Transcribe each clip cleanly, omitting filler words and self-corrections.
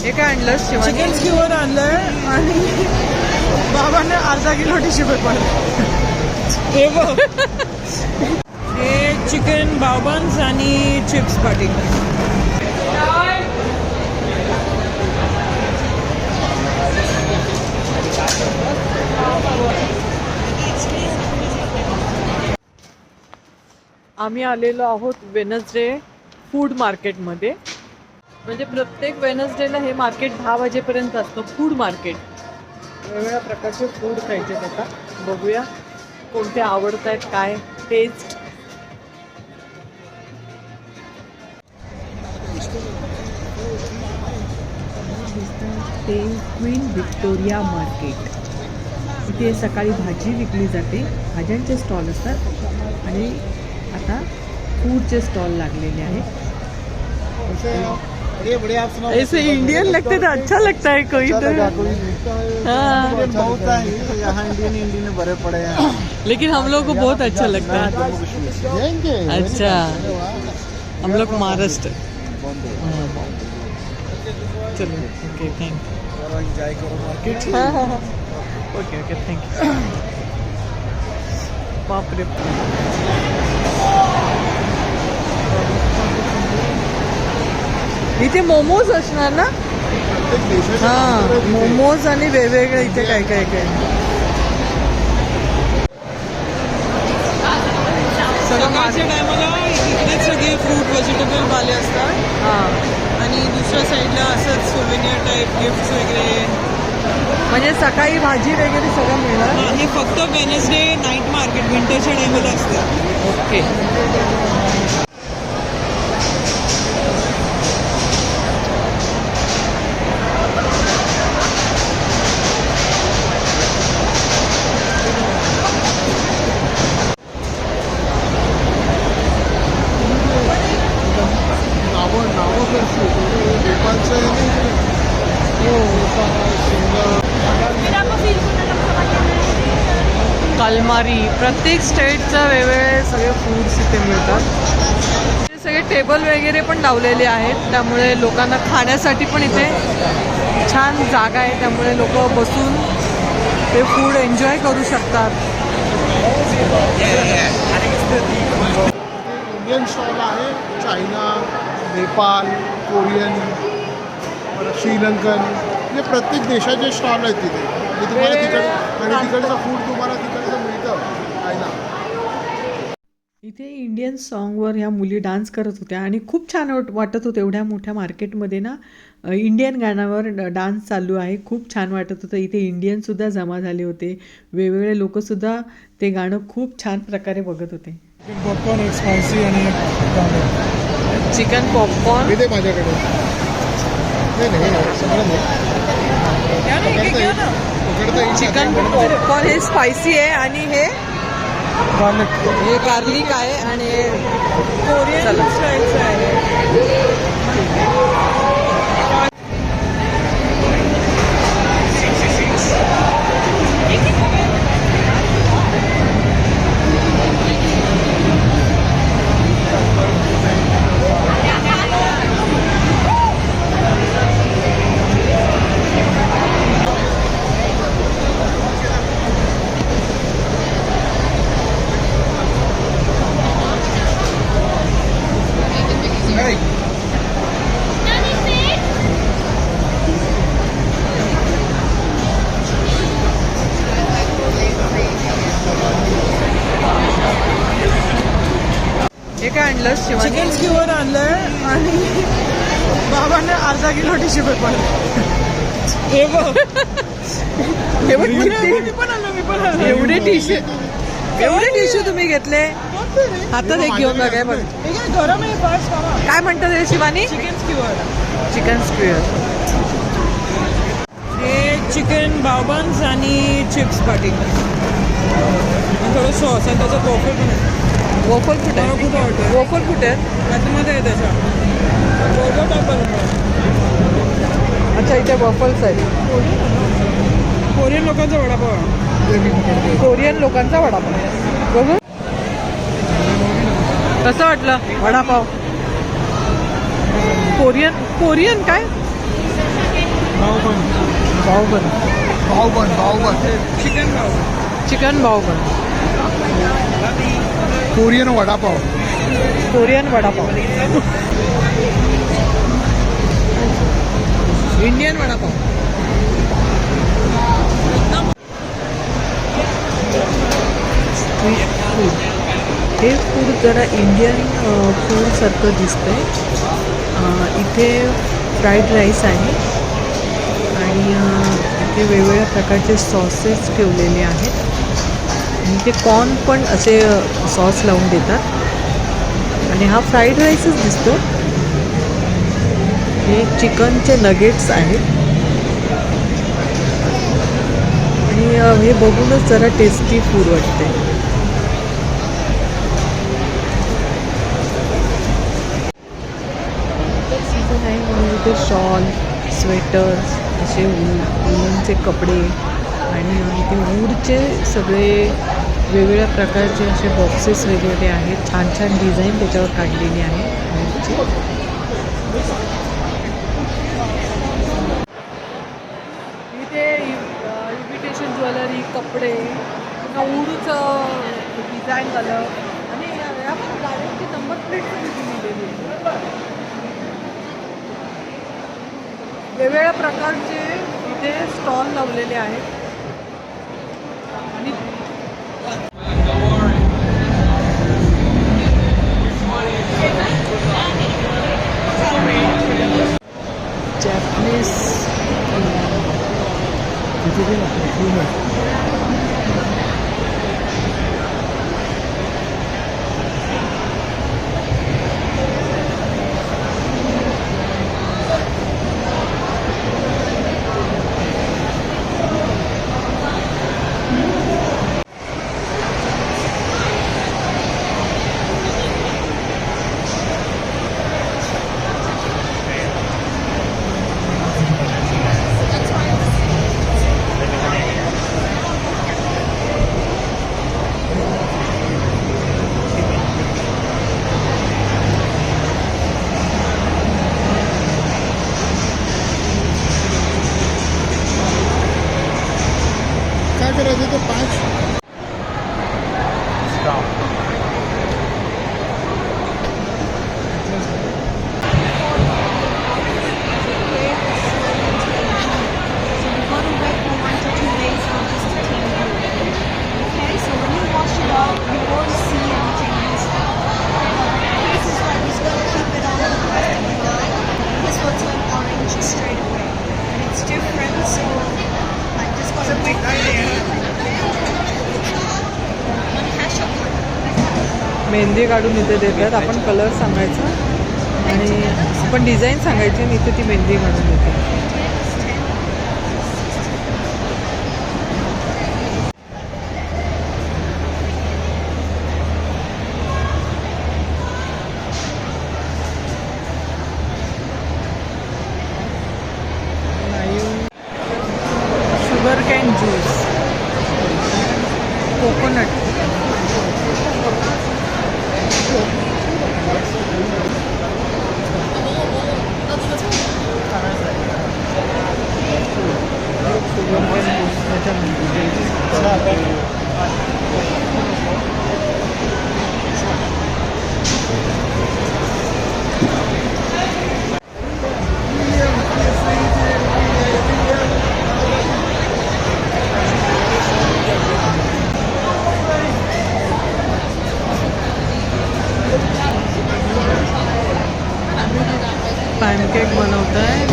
हे काय आणलं शिवानी? चिकन स्क्यूअर आणलंय आणि बाबांना अर्धा किलो टिश्यू पेपर. हे बघ, हे चिकन बाबांस आणि चिप्स पाटी. आम्ही आलेलो आहोत वेनसडे फूड मार्केटमध्ये. म्हणजे प्रत्येक वेनसडेला हे मार्केट 10 वाजेपर्यंत असतं. फूड मार्केट, वेगवेगळ्या प्रकारचे फूड खायचे. आता बघूया कोणते आवडत आहेत, काय टेस्ट. ते क्वीन व्हिक्टोरिया मार्केट. इथे सकाळी भाजी विकली जाते, भाज्यांचे स्टॉल असतात आणि आता फूडचे स्टॉल लागलेले आहेत. ऐसे इंडियन लगते तो अच्छा लगता है. कोई तो हाँ, इंडियन भरे पड़े हैं, लेकिन हम लोग को बहुत अच्छा लगता है. अच्छा, हम लोग महाराष्ट्र. चलो ओके, थैंक एंजॉय करो market. Okay okay, thank you. बाप रे, इथे मोमोज असणार ना? हा, मोमोज आणि वेगवेगळे इथे काय काय काय. सकाळच्या टायमाला इकडेच सगळे फ्रूट व्हेजिटेबल वाले असतात. हां, आणि दुसऱ्या साईडला असंच सोवेनियर टाईप गिफ्ट्स वगैरे. म्हणजे सकाळी भाजी वगैरे सगळं मिळणार. हे फक्त वेनसडे नाईट मार्केट विंटरच्या टायमाला असतं. ओके. कलमारी, प्रत्येक स्टेटचं वेगवेगळे सगळे फूड्स इथे मिळतात. ते सगळे टेबल वगैरे पण लावलेले आहेत, त्यामुळे लोकांना खाण्यासाठी पण इथे छान जागा आहे. त्यामुळे लोक बसून ते फूड एन्जॉय करू शकतात. इंडियन स्टॉल आहे, चायना, नेपाळ, कोरियन, श्रीलंकन, म्हणजे प्रत्येक देशाचे स्टॉल आहेत तिथे. तुम्हाला आणि तिकडचं फूड तुम्हाला तिकडचं मिळतं खायला. इथे इंडियन सॉन्गवर ह्या मुली डान्स करत होत्या आणि खूप छान वाटत होतं. एवढ्या मोठ्या मार्केटमध्ये ना इंडियन गाण्यावर डान्स चालू आहे. खूप छान वाटत होतं. इथे इंडियनसुद्धा जमा झाले होते. वेगवेगळे लोकंसुद्धा ते गाणं खूप छान प्रकारे बघत होते. पॉपकॉर्न एक स्पायसी आणि एक चिकन पॉपकॉर्न इथे माझ्याकडे. चिकन पॉपकॉर्न हे स्पायसी आहे आणि हे गार्लिक आहे आणि हे कोरियन स्टाईलचं आहे. हे काय आणलं शिवानी? चिकन स्क्यूअर आणलंय आणि बाबांना अर्धा किलो टिश्यू पेपर. हे बघ, हे बघ किती मी पण आणलं. एवढे टिश्यू तुम्ही घेतले? हातात एक घेऊन बघ. काय बघ, हे काय गरम आहे फास्ट. बाबा काय म्हणतात हे Shivani? Chicken square. Chicken square. हे चिकन बाबांस आणि चिप्स पाटी. थोडं सॉस आणि त्याच्यात वॉफल पण आहे. वॉफल कुठे मला खूप आवडतं. आहे? वॉफल कुठे आहे? आतमध्ये आहे त्याच्या बरोबर टाकलं. अच्छा, इथे वॉफल्स आहेत. कोरियन लोकांचा वडापाव आहे. कोरियन लोकांचा वडापाव. बघू कसं वाटलं वडापाव? कोरियन काय? Bao bun. Chicken bao bun. Chicken bao bun. Korean vada pav. Korean vada pav. Indian vada pav. Fish food. हे फूड जरा इंडियन फूडसारखं दिसतंय. इथे फ्राईड राईस आहे आणि इथे वेगवेगळ्या प्रकारचे सॉसेस ठेवलेले आहेत आणि ते कॉर्न पण असे सॉस लावून देतात आणि हा फ्राईड राईसच दिसतो. हे चिकनचे नगेट्स आहेत आणि हे बघूनच जरा टेस्टी फूड वाटते. सीझन आहे म्हणून इथे शॉल, स्वेटर्स, असे वूलनचे कपडे आणि इथे वूडचे सगळे वेगवेगळ्या प्रकारचे असे बॉक्सेस वेगवेगळे आहेत. छान छान डिझाईन त्याच्यावर काढलेली आहे वूडची. इथे इमिटेशन ज्वेलरी, कपडे, पुन्हा वूडचं डिझाईन झालं आणि या गाड्यांची नंबर प्लेट पण इथे लिहिलेली आहे. वेगवेगळ्या प्रकारचे इथे स्टॉल लावलेले आहेत आणि जॅपनीज काय करायचं ते 5 मेहंदी काढून इथे देतात. आपण कलर सांगायचा आणि आपण डिझाईन सांगायची आणि इथे ती मेहंदी काढून देते. Sugar can juice, coconut, pancake बनवत आहे.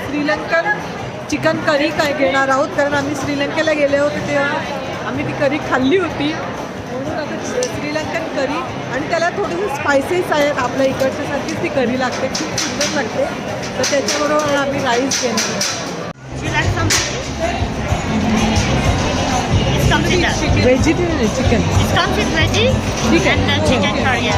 श्रीलंकन चिकन करी काय घेणार आहोत कारण आम्ही श्रीलंकेला गेले होते तेव्हा आम्ही ती करी खाल्ली होती म्हणून आता श्रीलंकन करी आणि त्याला थोडीशी स्पायसेस आहेत आपल्या इकडच्यासारखीच ती करी लागते, खूप सुंदर लागते. तर त्याच्याबरोबर आम्ही राईस घेणार. It comes with that. Vegetarian आहे chicken. It comes with veggie and chicken curry.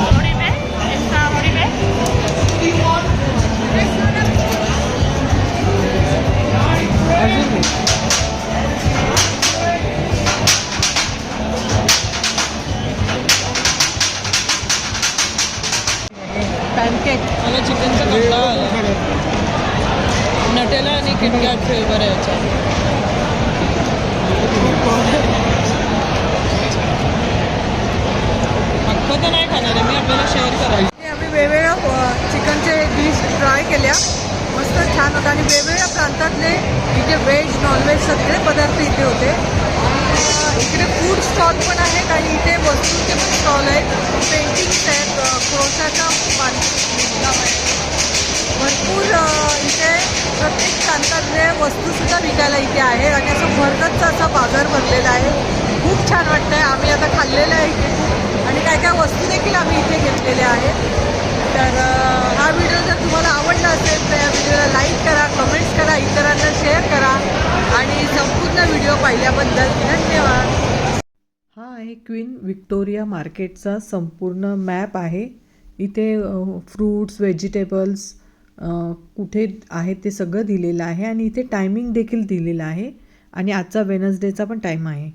Oribe? Está Oribe? अजून नाही. पॅनकेक मला चिकनचा कंटाळा आला. नटेला आणि किटकॅट फ्लेवर आहे याचा. अख्खं तर नाही खाणार आहे मी, आपल्याला शेअर करा. आम्ही वेगवेगळ्या चिकनचे डिश ट्राय केल्या, मस्त छान होतं आणि वेगवेगळ्या प्रांतातले इथे व्हेज नॉनव्हेज सगळे पदार्थ इथे होते. इकडे फूड स्टॉल पण आहेत आणि इथे वस्तूंचे पण स्टॉल आहेत, पेंटिंग्स आहेत, क्रोशाचा बांधकाम आहे. भरपूर इथे प्रत्येक प्रांतातले वस्तूसुद्धा विकायला इथे आहे आणि असं भरगच्च असा बाजार भरलेला आहे. खूप छान वाटतं आहे. आम्ही आता खाल्लेलं आहे इथे आणि काय काय वस्तू देखील आम्ही इथे घेतलेल्या आहेत. तर हा व्हिडिओ जर तुम्हाला आवडला असेल तर या व्हिडिओला लाईक करा, कमेंट्स करा, इतरांना शेअर करा आणि संपूर्ण व्हिडिओ पाहिल्याबद्दल धन्यवाद. हा आहे क्वीन विक्टोरिया मार्केटचा संपूर्ण मॅप आहे. इथे फ्रूट्स, व्हेजिटेबल्स कुठे आहेत ते सगळं दिलेलं आहे आणि इथे टायमिंग देखील दिलेलं आहे आणि आजचा वेनसडेचा पण टाईम आहे.